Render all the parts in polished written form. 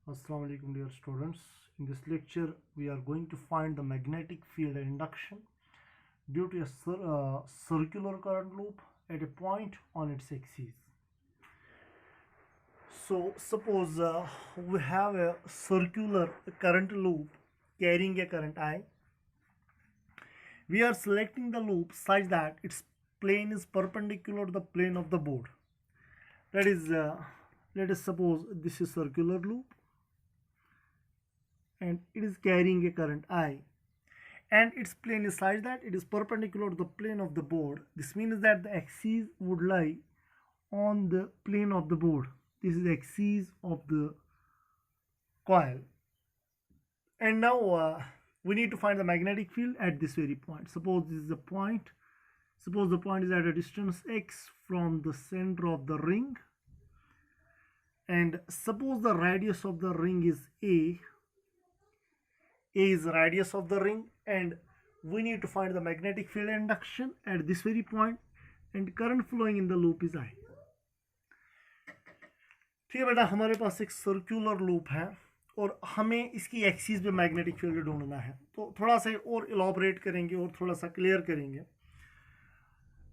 Assalamu alaikum dear students. In this lecture we are going to find the magnetic field induction due to a circular current loop at a point on its axis. So suppose we have a circular current loop carrying a current I. We are selecting the loop such that its plane is perpendicular to the plane of the board. That is, let us suppose this is circular loop and it is carrying a current I, and its plane is such that it is perpendicular to the plane of the board. This means that the axis would lie on the plane of the board. This is the axis of the coil, and now we need to find the magnetic field at this very point. Suppose this is the point. Suppose the point is at a distance x from the center of the ring, and suppose the radius of the ring is A is the radius of the ring, and we need to find the magnetic field induction at this very point, and current flowing in the loop is I. ठीक है बेटा, हमारे पास एक circular loop है और हमें इसकी axis पे मैग्नेटिक फील्ड ढूंढना है। तो थोड़ा सा और इलाबोरेट करेंगे और थोड़ा सा क्लियर करेंगे।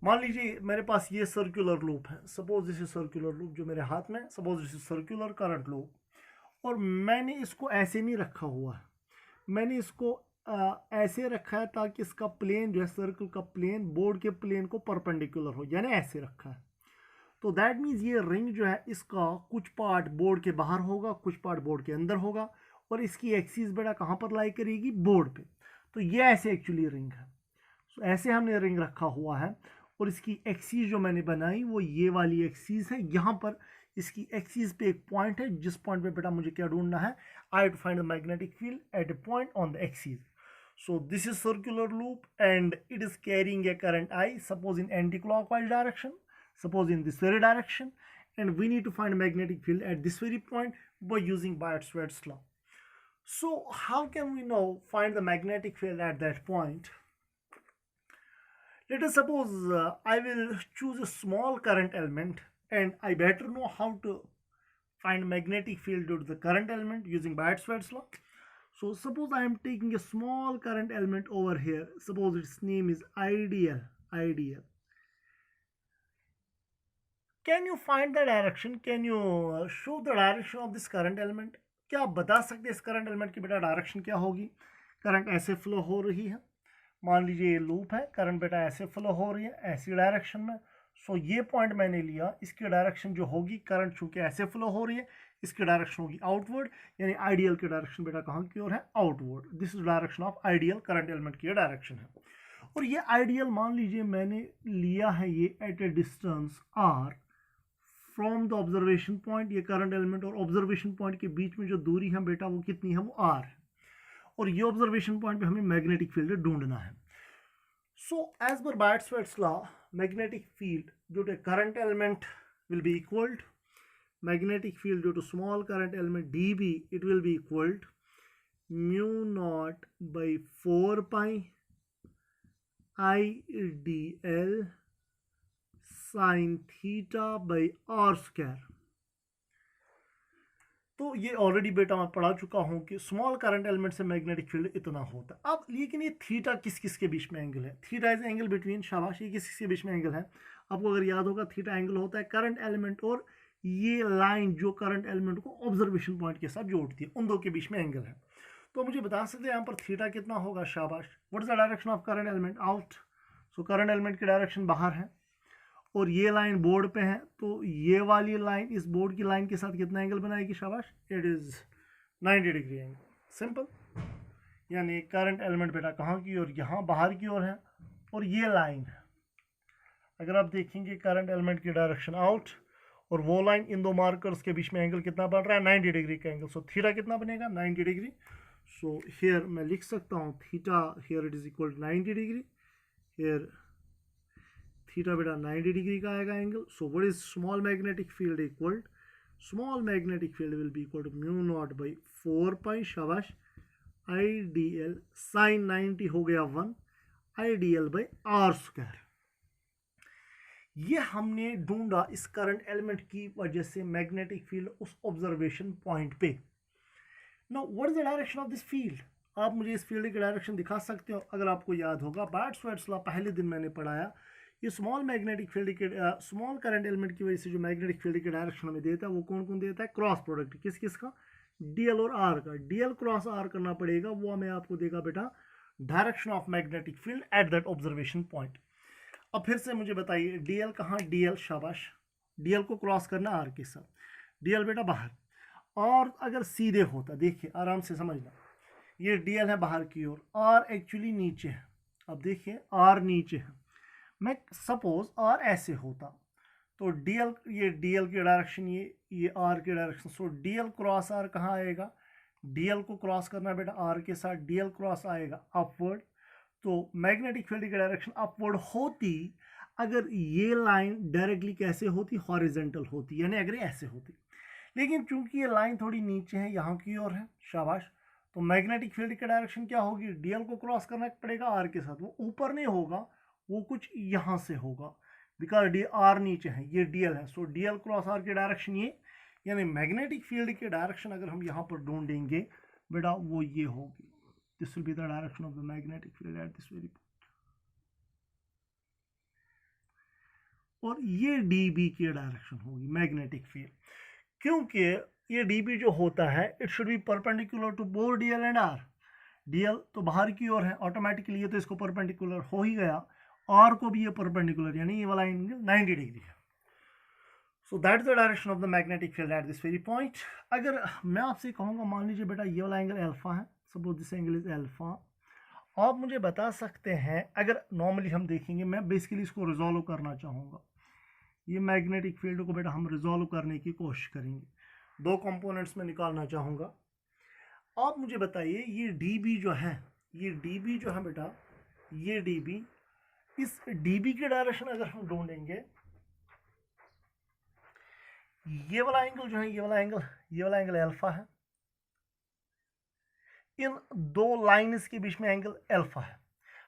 मान लीजिए मेरे पास ये सर्कुलर लूप है। Suppose this is circular loop जो मेरे हाथ में, suppose this is circular current loop, और मैंने इसको ऐसे नहीं रखा हुआ है, मैंने इसको ऐसे रखा है ताकि इसका प्लेन जो है, सर्कल का प्लेन बोर्ड के प्लेन को परपेंडिकुलर हो, यानी ऐसे रखा है। तो दैट मीन्स ये रिंग जो है इसका कुछ पार्ट बोर्ड के बाहर होगा, कुछ पार्ट बोर्ड के अंदर होगा, और इसकी एक्सिस बेटा कहाँ पर लाई करेगी? बोर्ड पे। तो ये ऐसे एक्चुअली रिंग है। तो ऐसे हमने रिंग रखा हुआ है और इसकी एक्सिस जो मैंने बनाई वो ये वाली एक्सिस है। यहाँ पर इसकी एक्सिस पे एक पॉइंट है, जिस पॉइंट पे बेटा मुझे क्या ढूंढना है? I have to find the magnetic field at a point on the axis. So this is circular loop and it is carrying a current I, suppose in anti-clockwise direction, suppose in this very direction, and we need to find magnetic field at this very point by using Biot-Savart's law. So how can we now find the magnetic field at that point? Let us suppose I will choose a small current element, and I better know how to find magnetic field due to the current element using Biot-Savart's law. So suppose I am taking a small current element over here. Suppose its name is IDL. Can you find the direction? Can you show the direction of this current element? क्या आप बता सकते हैं इस current element की बेटा direction क्या होगी? करंट ऐसे फ्लो हो रही है, मान लीजिए ये लूप है, करंट बेटा ऐसे फ्लो हो रही है ऐसी डायरेक्शन में। सो ये पॉइंट मैंने लिया, इसकी डायरेक्शन जो होगी, करंट चूंकि ऐसे फ्लो हो रही है, इसकी डायरेक्शन होगी आउटवर्ड, यानी आइडियल की डायरेक्शन बेटा कहाँ की ओर है? Outward. This is direction of ideal, current element की डायरेक्शन है। और ये आइडियल मान लीजिए मैंने लिया है ये at a distance r from the observation point. ये करंट एलिमेंट और ऑब्जर्वेशन पॉइंट के बीच में जो दूरी है बेटा वो कितनी है? वो r है। और ये ऑब्जर्वेशन पॉइंट पे हमें मैग्नेटिक फील्ड ढूंढना है। So as per Biot-Savart's law, magnetic field due to current element will be equal to magnetic field due to small current element dB, it will be equal to mu naught by 4 pi IDL sin theta by r square. तो ये already बेटा मैं पढ़ा चुका हूँ कि small current element से magnetic field इतना होता है। अब लेकिन ये थीटा किस किस के बीच में एंगल है? थीटा इज एंगल बिटवीन, शाबाश, ये किस किस के बीच में एंगल है? आपको अगर याद होगा, थीटा एंगल होता है करंट एलिमेंट और ये लाइन जो करंट एलिमेंट को ऑब्जर्वेशन पॉइंट के साथ जोड़ती है, उन दो के बीच में एंगल है। तो मुझे बता सकते हैं यहाँ पर थीटा कितना होगा? शाबाश। What is the direction of current element? Out. So current element की डायरेक्शन बाहर है और ये लाइन बोर्ड पे है, तो ये वाली लाइन इस बोर्ड की लाइन के साथ कितना एंगल बनाएगी? शाबाश, it is 90 degree angle. Simple. यानी करंट एलिमेंट बेटा कहाँ की ओर? यहाँ बाहर की ओर है, और ये लाइन है। अगर आप देखेंगे करंट एलिमेंट की डायरेक्शन आउट और वो लाइन, इन दो मार्कर्स के बीच में एंगल कितना बन रहा है? 90 डिग्री का एंगल। सो थीटा कितना बनेगा? 90 डिग्री। सो हियर मैं लिख सकता हूँ theta, here it is equal to 90 degree, here theta बेटा 90 डिग्री का आएगा angle. So what is small magnetic field equal? Small magnetic field will be equal to mu naught by 4 pi, शाबाश, IDL sign 90 हो गया 1 IDL by r square. ये हमने ढूंढा इस करंट एलिमेंट की वजह से मैग्नेटिक फील्ड उस ऑब्जर्वेशन पॉइंट पे। Know what is the direction of this field? आप मुझे इस फील्ड की डायरेक्शन दिखा सकते हो? अगर आपको याद होगा बार्ट्स लॉ पहले दिन मैंने पढ़ाया, ये स्मॉल मैग्नेटिक फील्ड के स्मॉल करंट एलिमेंट की वजह से जो मैग्नेटिक फील्ड की डायरेक्शन हमें देता है वो कौन कौन देता है? क्रॉस प्रोडक्ट किस किस का? डीएल और आर का। डीएल क्रॉस आर करना पड़ेगा, वो हमें आपको देगा बेटा direction of magnetic field at that observation point. अब फिर से मुझे बताइए डीएल कहाँ? डीएल, शाबाश, डीएल को क्रॉस करना आर के साथ, डीएल बेटा बाहर। और अगर सीधे होता, देखिए आराम से समझना, ये डीएल है बाहर की ओर, आर एक्चुअली नीचे है। अब देखिए आर नीचे है, मैं सपोज आर ऐसे होता तो डीएल, ये डीएल की डायरेक्शन, ये आर की direction, so DL cross R कहाँ आएगा? डीएल को क्रॉस करना बेटा आर के साथ, डीएल क्रॉस आएगा अपवर्ड। तो मैग्नेटिक फील्ड की डायरेक्शन अपवर्ड होती अगर ये लाइन डायरेक्टली कैसे होती? हॉरिजेंटल होती, यानी अगर ऐसे होती। लेकिन चूंकि ये लाइन थोड़ी नीचे है, यहाँ की ओर है, शाबाश, तो मैग्नेटिक फील्ड की डायरेक्शन क्या होगी? डीएल को क्रॉस करना पड़ेगा आर के साथ, वो ऊपर नहीं होगा, वो कुछ यहाँ से होगा, बिकॉज डी आर नीचे है, ये डीएल है, सो डीएल क्रॉस आर की डायरेक्शन ये, यानी मैग्नेटिक फील्ड की डायरेक्शन अगर हम यहाँ पर ढूंढेंगे बेटा वो ये होगी, this will be the direction of the magnetic field at this very point. और ये डीबी की डायरेक्शन होगी मैग्नेटिक फील्ड, क्योंकि ये डीबी जो होता है it should be perpendicular to both DL and R. DL तो बाहर की ओर है, ऑटोमेटिकली ये तो इसको परपेंडिकुलर हो ही गया, आर को भी ये परपेंडिकुलर, यानी ये वाला एंगल 90 डिग्री है। So that is the direction of the magnetic field at this very point. अगर मैं आपसे कहूँगा, मान लीजिए बेटा ये वाला एंगल अल्फा है, suppose this angle is alpha, आप मुझे बता सकते हैं, अगर नॉर्मली हम देखेंगे, मैं बेसिकली इसको रिजॉल्व करना चाहूँगा, ये मैग्नेटिक फील्ड को बेटा हम रिजॉल्व करने की कोशिश करेंगे, दो कंपोनेंट्स में निकालना चाहूँगा। आप मुझे बताइए ये डीबी जो है, ये डीबी जो है बेटा, ये डीबी, इस डीबी की डायरेक्शन अगर हम ढूंढेंगे, ये वाला एंगल जो है, ये वाला एंगल अल्फा है, इन दो लाइंस के बीच में एंगल अल्फा है।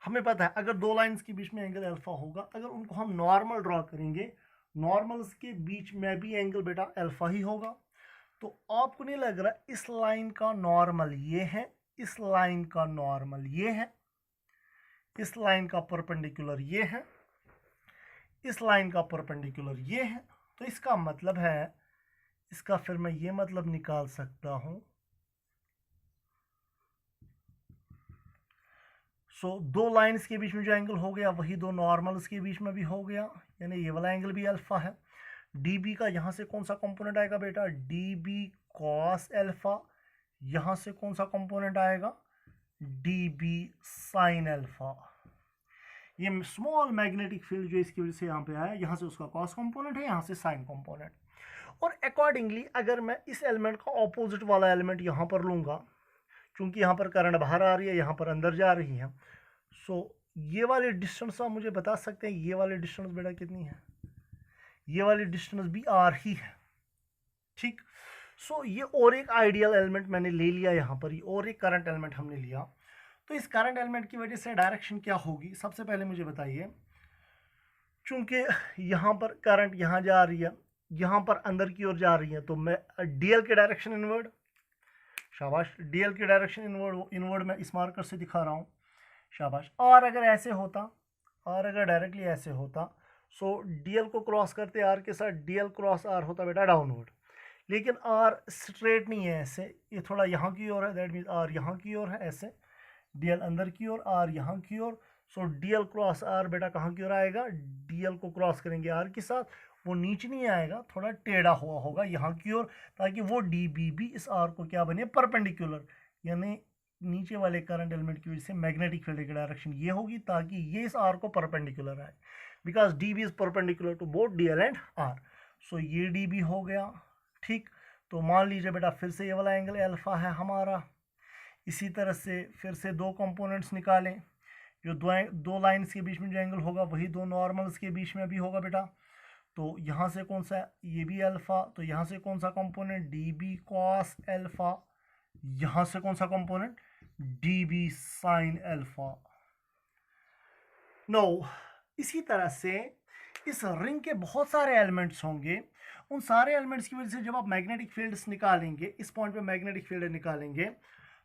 हमें पता है अगर दो लाइंस के बीच में एंगल अल्फा होगा, अगर उनको हम नॉर्मल ड्रॉ करेंगे, नॉर्मल्स के बीच में भी एंगल बेटा अल्फा ही होगा। तो आपको नहीं लग रहा इस लाइन का नॉर्मल ये है, इस लाइन का नॉर्मल ये है, इस लाइन का परपेंडिकुलर ये है, इस लाइन का परपेंडिकुलर ये है, तो इसका मतलब है, इसका फिर मैं ये मतलब निकाल सकता हूं, सो दो लाइंस के बीच में जो एंगल हो गया वही दो नॉर्मल्स के बीच में भी हो गया, यानी ये वाला एंगल भी अल्फा है। डीबी का यहाँ से कौन सा कंपोनेंट आएगा बेटा? DB cos alpha. यहाँ से कौन सा कंपोनेंट आएगा? DB sine alpha. ये स्मॉल मैग्नेटिक फील्ड जो इसकी वजह से यहाँ पे आया, यहाँ से उसका कॉस कंपोनेंट है, यहाँ से साइन कंपोनेंट। और अकॉर्डिंगली अगर मैं इस एलिमेंट का ऑपोजिट वाला एलिमेंट यहाँ पर लूँगा, क्योंकि यहाँ पर करंट बाहर आ रही है, यहाँ पर अंदर जा रही है, सो ये वाली डिस्टेंस आप मुझे बता सकते हैं, ये वाली डिस्टेंस बेटा कितनी है? ये वाली डिस्टेंस भी आर ही है, ठीक। सो ये और एक आइडियल एलिमेंट मैंने ले लिया यहाँ पर, ये और एक करंट एलिमेंट हमने लिया। तो इस करंट एलिमेंट की वजह से डायरेक्शन क्या होगी? सबसे पहले मुझे बताइए, चूंकि यहाँ पर करंट यहाँ जा रही है, यहाँ पर अंदर की ओर जा रही है, तो मैं डीएल के डायरेक्शन इनवर्ड, शाबाश, डीएल की डायरेक्शन इनवर्ड मैं इस मार्कर से दिखा रहा हूँ, शाबाश। और अगर ऐसे होता, और अगर डायरेक्टली ऐसे होता, सो डीएल को क्रॉस करते आर के साथ, डीएल क्रॉस आर होता बेटा डाउनवर्ड। लेकिन आर स्ट्रेट नहीं है, ऐसे ये थोड़ा यहाँ की ओर है, दैट मीन्स आर यहाँ की ओर है, ऐसे डीएल अंदर की ओर, आर यहाँ की ओर। सो डीएल क्रॉस आर बेटा कहाँ की ओर आएगा? डीएल को क्रॉस करेंगे आर के साथ, वो नीचे नहीं आएगा, थोड़ा टेढ़ा हुआ होगा यहाँ की ओर, ताकि वो डीबी भी इस आर को क्या बने? परपेंडिकुलर, यानी नीचे वाले करंट एलिमेंट की वजह से मैग्नेटिक फील्ड की डायरेक्शन ये होगी, ताकि ये इस आर को परपेंडिकुलर आए, because DB is perpendicular to both DL and R. So ये डीबी हो गया, ठीक। तो मान लीजिए बेटा फिर से ये वाला एंगल अल्फा है हमारा। इसी तरह से फिर से दो कंपोनेंट्स निकालें, जो दो लाइंस के बीच में जो एंगल होगा वही दो नॉर्मल्स के बीच में भी होगा बेटा। तो यहाँ से कौन सा? ये भी अल्फा, तो यहाँ से कौन सा कंपोनेंट? DB cos alpha. यहाँ से कौन सा component? DB sine alpha. No, इसी तरह से इस रिंग के बहुत सारे एलिमेंट्स होंगे, उन सारे एलिमेंट्स की वजह से जब आप मैग्नेटिक फील्ड्स निकालेंगे, इस पॉइंट पे मैग्नेटिक फील्ड निकालेंगे,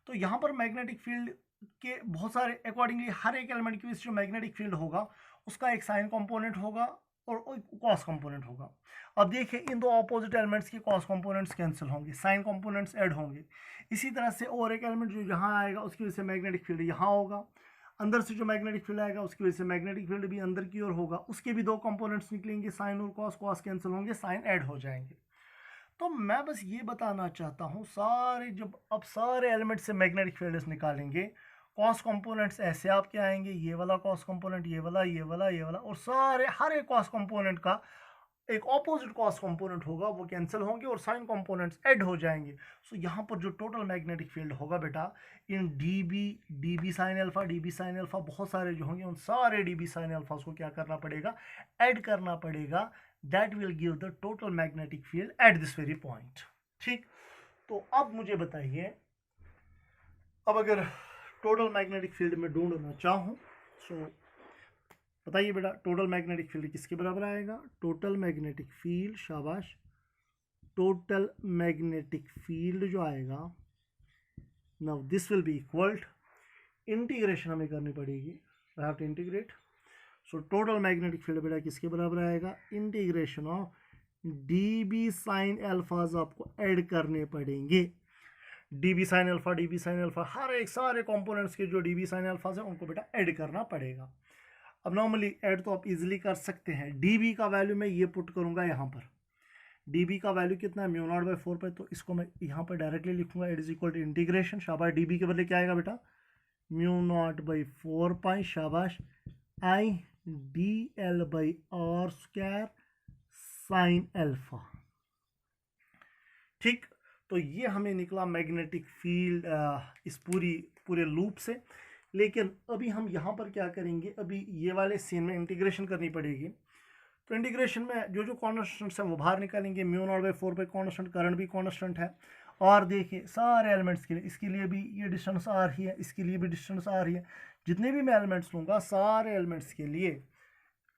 तो यहाँ पर मैग्नेटिक फील्ड के बहुत सारे अकॉर्डिंगली हर एक एलिमेंट की वजह से जो मैग्नेटिक फील्ड होगा उसका एक साइन कंपोनेंट होगा और कॉस कंपोनेंट होगा। अब देखिए इन दो ऑपोजिट एलिमेंट्स के कॉस कंपोनेंट्स कैंसिल होंगे, साइन कंपोनेंट्स ऐड होंगे। इसी तरह से और एक एलिमेंट जो यहाँ आएगा उसकी वजह से मैग्नेटिक फील्ड यहाँ होगा, अंदर से जो मैग्नेटिक फील्ड आएगा उसकी वजह से मैग्नेटिक फील्ड भी अंदर की ओर होगा, उसके भी दो कंपोनेंट्स निकलेंगे, साइन और कॉस, कॉस कैंसिल होंगे, साइन ऐड हो जाएंगे। तो मैं बस ये बताना चाहता हूँ सारे जब अब सारे एलिमेंट से मैग्नेटिक फील्ड्स निकालेंगे, कॉस कंपोनेंट्स ऐसे आपके आएंगे, ये वाला कॉस कंपोनेंट, ये वाला, ये वाला, ये वाला, और सारे हर एक कॉस कंपोनेंट का एक ऑपोजिट कॉस कंपोनेंट होगा, वो कैंसिल होंगे और साइन कंपोनेंट्स ऐड हो जाएंगे। सो यहाँ पर जो टोटल मैग्नेटिक फील्ड होगा बेटा इन डी बी साइन अल्फा बहुत सारे जो होंगे, उन सारे डी बी साइन अल्फा को क्या करना पड़ेगा, ऐड करना पड़ेगा। That will give the total magnetic field at this very point. ठीक, तो अब मुझे बताइए, अब अगर टोटल मैग्नेटिक फील्ड में ढूंढना चाहूँ, सो बताइए बेटा टोटल मैग्नेटिक फील्ड किसके बराबर आएगा, टोटल मैग्नेटिक फील्ड, शाबाश, टोटल मैग्नेटिक फील्ड जो आएगा, now this will be equal, integration हमें करनी पड़ेगी, I have to integrate. So total magnetic field बेटा किसके बराबर आएगा, integration of D B sine alphas आपको ऐड करने पड़ेंगे, डी बी साइन अल्फा हर एक सारे कंपोनेंट्स के जो डी बी साइन अल्फाज हैं उनको बेटा ऐड करना पड़ेगा। अब नॉर्मली ऐड तो आप इजीली कर सकते हैं, डी बी का वैल्यू मैं ये पुट करूंगा यहाँ पर, डी बी का वैल्यू कितना है, म्यू नॉट बाई 4 पाई, तो इसको मैं यहाँ पर डायरेक्टली लिखूंगा, it is equal to integration, शाबाश, डी बी के बदले क्या आएगा बेटा, म्यू नॉट बाई 4 पाई, शाबाश, I D L by R square sine alpha. ठीक, तो ये हमें निकला मैग्नेटिक फील्ड इस पूरे लूप से। लेकिन अभी हम यहाँ पर क्या करेंगे, अभी ये वाले सीन में इंटीग्रेशन करनी पड़ेगी, तो इंटीग्रेशन में जो जो कॉन्स्टेंट्स हैं वो बाहर निकालेंगे, mu naught by 4 by constant, current भी कॉन्स्टेंट है, और देखिए सारे एलिमेंट्स के लिए, इसके लिए भी ये डिस्टेंस आ रही है, इसके लिए भी डिस्टेंस आ रही है, जितने भी मैं एलिमेंट्स लूँगा सारे एलिमेंट्स के लिए,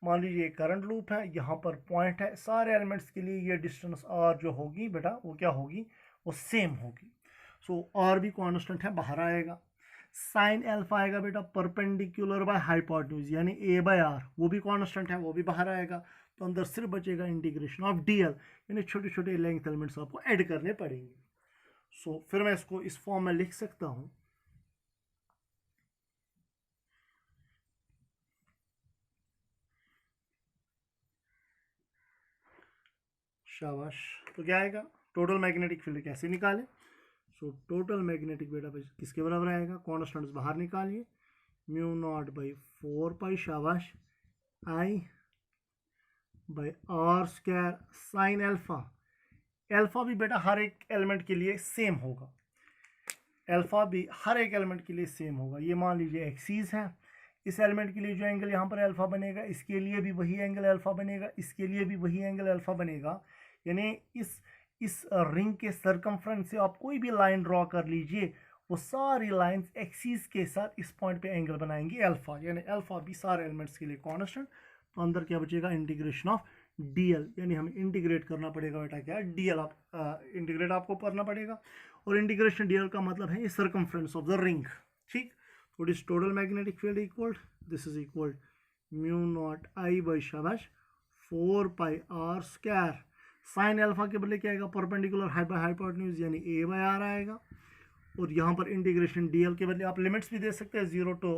मान लीजिए करंट लूप है, यहाँ पर पॉइंट है, सारे एलिमेंट्स के लिए ये डिस्टेंस आर जो होगी बेटा वो क्या होगी, वो सेम होगी। सो आर भी कॉन्स्टेंट है, बाहर आएगा, साइन अल्फा आएगा बेटा परपेंडिकुलर बाय हाइपोटेन्यूज यानी ए बाय आर, वो भी कॉन्स्टेंट है, वो भी बाहर आएगा, तो अंदर सिर्फ बचेगा इंटीग्रेशन ऑफ डी एल, यानी छोटे छोटे लेंथ एलिमेंट्स आपको ऐड करने पड़ेंगे। सो फिर मैं इसको इस फॉर्म में लिख सकता हूँ, शाबाश, तो क्या आएगा, टोटल मैग्नेटिक फील्ड कैसे निकालें, सो टोटल मैग्नेटिक बेटा किसके बराबर आएगा, कॉन्स्टेंट्स बाहर निकालिए, म्यू नॉट बाई 4 पाई, शाबाश, I by R square sine alpha, alpha भी बेटा हर एक एलिमेंट के लिए सेम होगा, अल्फा भी हर एक एलिमेंट के लिए सेम होगा, ये मान लीजिए एक्सीस है, इस एलिमेंट के लिए जो एंगल यहाँ पर अल्फा बनेगा इसके लिए भी वही एंगल अल्फा बनेगा, इसके लिए भी वही एंगल अल्फा बनेगा, यानी इस रिंग के सर्कमफ्रेंस से आप कोई भी लाइन ड्रॉ कर लीजिए, वो सारी लाइंस एक्सीस के साथ इस पॉइंट पे एंगल बनाएंगी अल्फा, यानी अल्फा भी सारे एलिमेंट्स के लिए कांस्टेंट, तो अंदर क्या बचेगा, इंटीग्रेशन ऑफ डीएल, यानी हमें इंटीग्रेट करना पड़ेगा बेटा क्या, डीएल आप इंटीग्रेट आपको करना पड़ेगा, और इंटीग्रेशन डीएल का मतलब है ये सर्कमफ्रेंस ऑफ द रिंग। ठीक, तो it is total magnetic field equal, this is equal mu naught I by शाबाश 4 पाई आर स्क्वायर, साइन अल्फा के बदले क्या आएगा, परपेंडिकुलर हाइपोटेन्यूज यानी ए बाई आर आएगा, और यहाँ पर इंटीग्रेशन डीएल के बदले आप लिमिट्स भी दे सकते हैं 0 to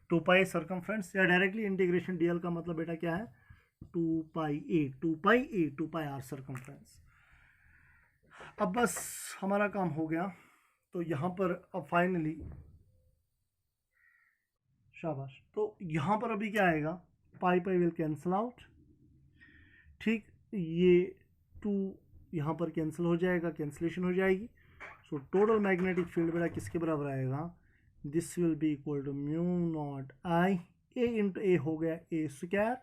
2 पाई सर्कमफ्रेंस, या डायरेक्टली इंटीग्रेशन डीएल का मतलब बेटा क्या है, 2 पाई आर सर्कमफ्रेंस। अब बस हमारा काम हो गया, तो यहाँ पर अब फाइनली शाबाश, तो यहाँ पर अभी क्या आएगा, पाई विल कैंसिल आउट, ठीक, ये 2 यहाँ पर कैंसिल हो जाएगा, कैंसिलेशन हो जाएगी, सो टोटल मैग्नेटिक फील्ड बेटा किसके बराबर आएगा, this will be equal to mu naught I, A into A हो गया A square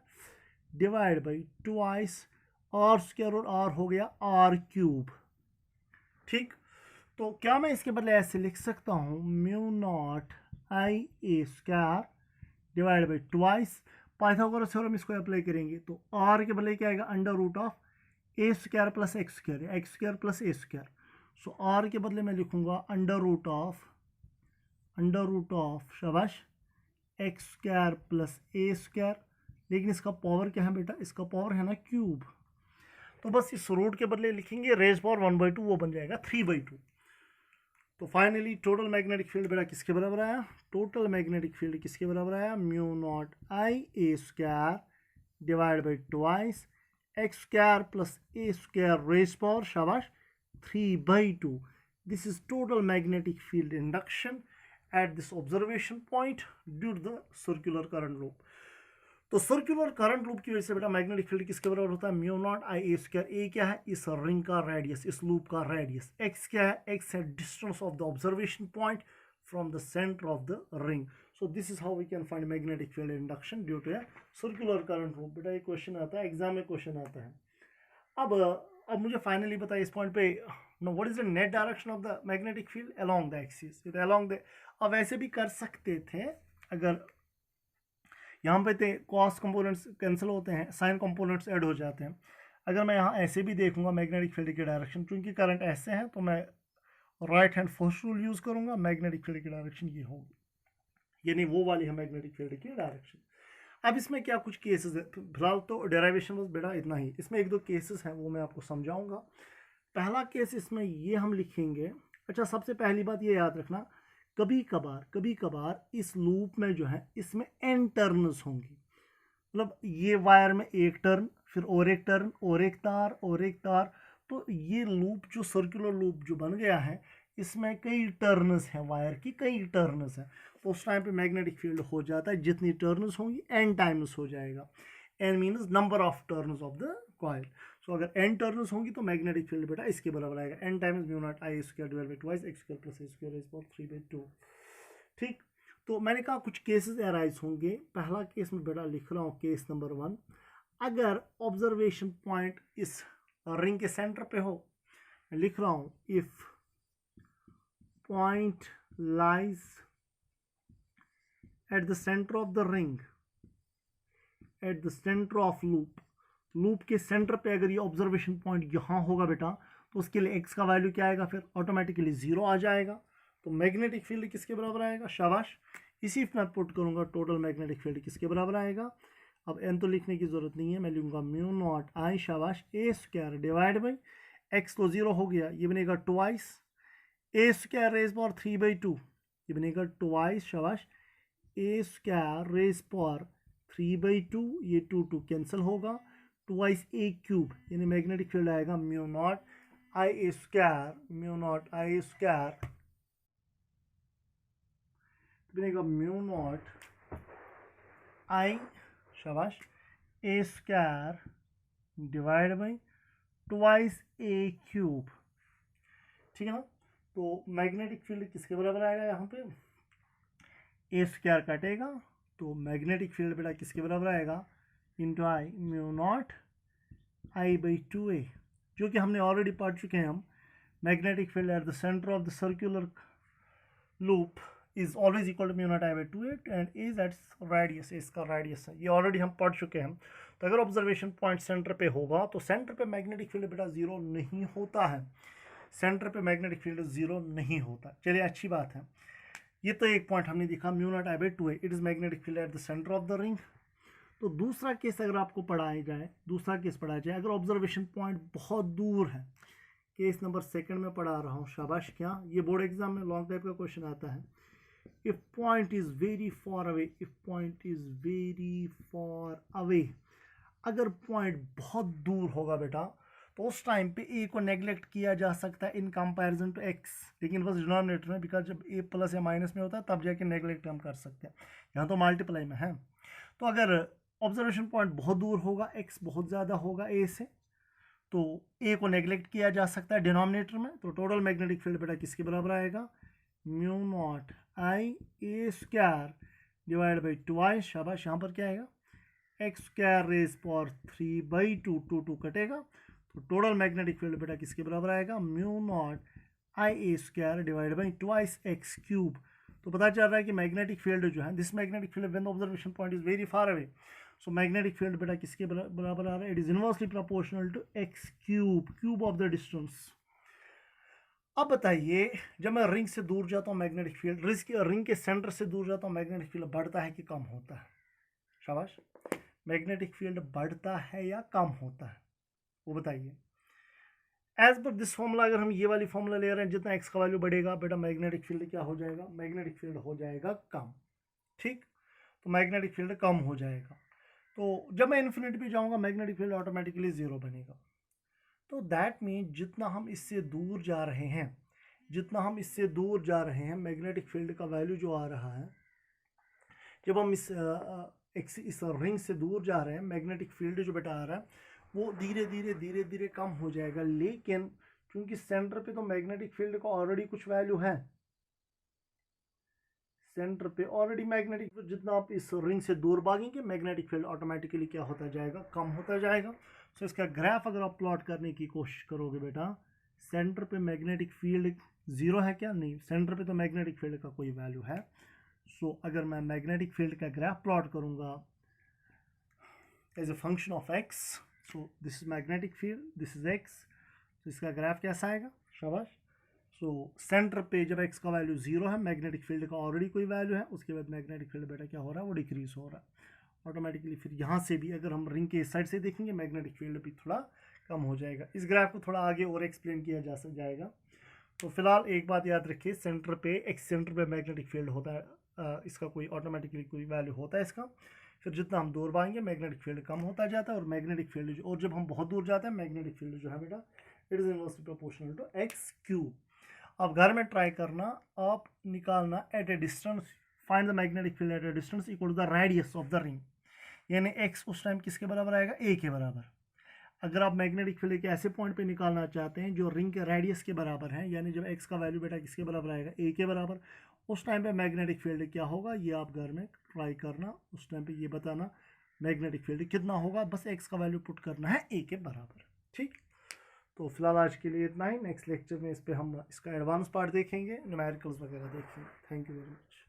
divide by twice R square, और आर हो गया आर क्यूब। ठीक, तो क्या मैं इसके बदले ऐसे लिख सकता हूँ, mu naught I A square divide by twice, Pythagoras theorem इसको अप्लाई करेंगे तो आर के बदले क्या आएगा under root of A square plus X square या X square plus A square. So R के बदले मैं लिखूंगा अंडर रूट ऑफ शाबाश X square plus A square, लेकिन इसका पावर क्या है बेटा, इसका पावर है ना क्यूब, तो बस इस रूट के बदले लिखेंगे रेज पावर 1/2, वो बन जाएगा 3/2। तो फाइनली टोटल मैग्नेटिक फील्ड बेटा किसके बराबर आया, टोटल मैग्नेटिक फील्ड किसके बराबर आया, mu naught I A square divide by twice X square plus A square raise power शाबाश 3/2। This is total magnetic field induction at this observation point due to the circular current loop। तो circular current loop की वजह से बेटा magnetic field किसके बराबर होता है, mu naught I A square. ए क्या है, इस रिंग का रेडियस, इस लूप का रेडियस। एक्स क्या है, एक्स है distance of the observation point from the centre of the ring. So this is how we can find magnetic field induction due to a circular current loop. बेटा ये question आता है, exam में question आता है। अब मुझे फाइनली बताइए इस पॉइंट पे, know what is the net direction of the magnetic field along the axis, along the. अब ऐसे भी कर सकते थे, अगर यहाँ पे थे कॉस कंपोनेंट्स कैंसिल होते हैं, साइन कंपोनेंट्स ऐड हो जाते हैं। अगर मैं यहाँ ऐसे भी देखूंगा मैग्नेटिक फील्ड की डायरेक्शन, क्योंकि करंट ऐसे है तो मैं right hand first rule use करूंगा, मैग्नेटिक फील्ड की डायरेक्शन ये होगी, यानी वो वाली है मैग्नेटिक फील्ड की डायरेक्शन। अब इसमें क्या कुछ केसेस है, फिलहाल तो डेराइवेशन बस बेटा इतना ही, इसमें एक दो केसेस हैं वो मैं आपको समझाऊंगा। पहला केस इसमें ये हम लिखेंगे। अच्छा, सबसे पहली बात ये याद रखना, कभी कभार इस लूप में जो है इसमें n टर्न्स होंगी, मतलब ये वायर में एक टर्न, फिर और एक टर्न, और एक तार, और एक तार। तो ये लूप जो सर्कुलर लूप जो बन गया है, इसमें कई टर्न्स हैं, वायर की कई टर्न्स हैं। तो उस टाइम पे मैग्नेटिक फील्ड हो जाता है, जितनी टर्न्स होंगी n टाइम्स हो जाएगा। n means number of turns of the coil. So अगर n टर्न्स होंगी तो मैग्नेटिक फील्ड बेटा इसके बराबर आएगा, n times mu naught I square divide by twice X square plus A square is equal 3/2। ठीक, तो मैंने कहा कुछ केसेस अराइज होंगे। पहला केस में बेटा लिख रहा हूँ, केस नंबर 1। अगर ऑब्जर्वेशन पॉइंट इस रिंग के सेंटर पे हो, मैं लिख रहा हूँ if point lies at the centre of the ring, eight the centre of loop, loop के सेंटर पे अगर ये ऑब्जर्वेशन पॉइंट यहाँ होगा बेटा, तो उसके लिए एक्स का वैल्यू क्या आएगा, फिर ऑटोमेटिकली 0 आ जाएगा। तो मैग्नेटिक फील्ड किसके बराबर आएगा, शाबाश, इसी मैं पुट करूंगा टोटल मैग्नेटिक फील्ड किसके बराबर आएगा। अब एन तो लिखने की जरूरत नहीं है, मैं लिखूंगा म्यू नॉट आई शाबाश A square divide by x तो 0 हो गया, ये बनेगा ट्वाइस ए स्क्वायर रेज पावर 3/2, ये बनेगा ट्वाइस शाबाश ए स्क्वायर रेज पावर 3/2, ये 2 कैंसिल होगा, ट्वाइस ए क्यूब, यानी मैग्नेटिक फील्ड आएगा mu naught I A square, mu naught I square बनेगा म्यू नॉट आई शाबाश A square divide by twice A cube. ठीक है ना, तो मैग्नेटिक फील्ड किसके बराबर आएगा, यहाँ पे ए स्क्वायर कटेगा, तो मैग्नेटिक फील्ड बेटा किसके बराबर आएगा, into I mu naught I by 2a, जो कि हमने ऑलरेडी पढ़ चुके हैं हम। Magnetic field at the centre of the circular loop is always equal to mu naught I by 2a and is its radius, इसका रेडियस है, ये ऑलरेडी हम पढ़ चुके हैं। तो अगर ऑब्जर्वेशन पॉइंट सेंटर पे होगा तो सेंटर पे मैग्नेटिक फील्ड बेटा 0 नहीं होता है, सेंटर पे मैग्नेटिक फील्ड 0 नहीं होता। चलिए अच्छी बात है, ये तो एक पॉइंट हमने देखा, mu naught I by 2a it is magnetic field at the centre of the ring. तो दूसरा केस अगर आपको पढ़ाया जाए, अगर ऑब्जर्वेशन पॉइंट बहुत दूर है, केस नंबर 2 में पढ़ा रहा हूँ, शाबाश, क्या ये बोर्ड एग्जाम में लॉन्ग टाइप का क्वेश्चन आता है। If point is very for away, if point is very for away, अगर पॉइंट बहुत दूर होगा बेटा, तो उस टाइम पे ए को नेग्लेक्ट किया जा सकता है इन कंपैरिजन टू एक्स, लेकिन बस डिनोमिनेटर में, बिकॉज जब ए प्लस या माइनस में होता है तब जाके नेग्लेक्ट हम कर सकते हैं, यहाँ तो मल्टीप्लाई में है। तो अगर ऑब्जर्वेशन पॉइंट बहुत दूर होगा, एक्स बहुत ज़्यादा होगा ए से, तो ए को नेग्लेक्ट किया जा सकता है डिनोमिनेटर में। तो टोटल मैग्नेटिक फील्ड बेटा किसके बराबर आएगा, mu naught I A square divide by twice, शाबाश, यहाँ पर क्या आएगा, एक्स स्क्वायर रेज पावर 3/2, 2 कटेगा, तो टोटल मैग्नेटिक फील्ड बेटा किसके बराबर आएगा, mu naught I A square divide by twice x cube. तो पता चल रहा है कि मैग्नेटिक फील्ड जो है, this magnetic field when the observation point is very far away, so magnetic field बेटा किसके बराबर आ रहा है? It is inversely proportional to x cube of the distance. अब बताइए, जब मैं रिंग से दूर जाता हूँ मैग्नेटिक फील्ड, रिंग के सेंटर से दूर जाता हूँ मैग्नेटिक फील्ड बढ़ता है कि कम होता है? शाबाश, मैग्नेटिक फील्ड बढ़ता है या कम होता है, वो बताइए। एज पर दिस फॉर्मूला, अगर हम ये वाली फॉर्मूला ले रहे हैं, जितना x का वैल्यू बढ़ेगा बेटा मैग्नेटिक फील्ड क्या हो जाएगा? मैग्नेटिक फील्ड हो जाएगा कम। ठीक, तो मैग्नेटिक फील्ड कम हो जाएगा। तो जब मैं इन्फिनिटी पे जाऊंगा मैग्नेटिक फील्ड ऑटोमेटिकली जीरो बनेगा। तो दैट मीन जितना हम इससे दूर जा रहे हैं, मैग्नेटिक फील्ड का वैल्यू जो आ रहा है, जब हम इस रिंग से दूर जा रहे हैं, मैग्नेटिक फील्ड जो बेटा आ रहा है वो धीरे धीरे कम हो जाएगा। लेकिन क्योंकि सेंटर पे तो मैग्नेटिक फील्ड का ऑलरेडी कुछ वैल्यू है, सेंटर पे ऑलरेडी मैग्नेटिक फील्ड, जितना आप इस रिंग से दूर भागेंगे मैग्नेटिक फील्ड ऑटोमेटिकली क्या होता जाएगा? कम होता जाएगा। सो इसका ग्राफ अगर आप प्लॉट करने की कोशिश करोगे बेटा, सेंटर पे मैग्नेटिक फील्ड जीरो है क्या? नहीं, सेंटर पे तो मैग्नेटिक फील्ड का कोई वैल्यू है। सो अगर मैं मैग्नेटिक फील्ड का ग्राफ प्लॉट करूंगा as a function of X, so this is magnetic field, this is X, तो इसका ग्राफ कैसा आएगा? शाबाश। सो सेंटर पे जब x का वैल्यू जीरो है, मैग्नेटिक फील्ड का ऑलरेडी कोई वैल्यू है, उसके बाद मैग्नेटिक फील्ड बेटा क्या हो रहा है? वो डिक्रीज हो रहा है ऑटोमेटिकली। फिर यहाँ से भी अगर हम रिंग के इस साइड से देखेंगे मैग्नेटिक फील्ड भी थोड़ा कम हो जाएगा। इस ग्राफ को थोड़ा आगे और एक्सप्लेन किया जाएगा। तो फिलहाल एक बात याद रखिए, सेंटर पे एक्स सेंटर पे मैग्नेटिक फील्ड होता है, इसका कोई ऑटोमेटिकली कोई वैल्यू होता है इसका। फिर जितना हम दूर भागेंगे मैग्नेटिक फील्ड कम होता जाता है, और मैग्नेटिक फील्ड और जब हम बहुत दूर जाते हैं मैग्नेटिक फील्ड जो है बेटा it is inversely proportional to x cube. अब घर में ट्राई करना, आप निकालना at a distance, find the magnetic field at a distance equal to the radius of the ring, यानी x उस टाइम किसके बराबर आएगा? a के बराबर। अगर आप मैग्नेटिक फील्ड के ऐसे पॉइंट पे निकालना चाहते हैं जो रिंग के रेडियस के बराबर है, यानी जब x का वैल्यू बेटा किसके बराबर आएगा? a के बराबर, उस टाइम पे मैग्नेटिक फील्ड क्या होगा? ये आप घर में ट्राई करना, उस टाइम पे ये बताना मैग्नेटिक फील्ड कितना होगा, बस x का वैल्यू पुट करना है a के बराबर। ठीक, तो फिलहाल आज के लिए इतना ही। नेक्स्ट लेक्चर में इस पे हम इसका एडवांस पार्ट देखेंगे, न्यूमेरिकल्स वगैरह देखेंगे। Thank you very much.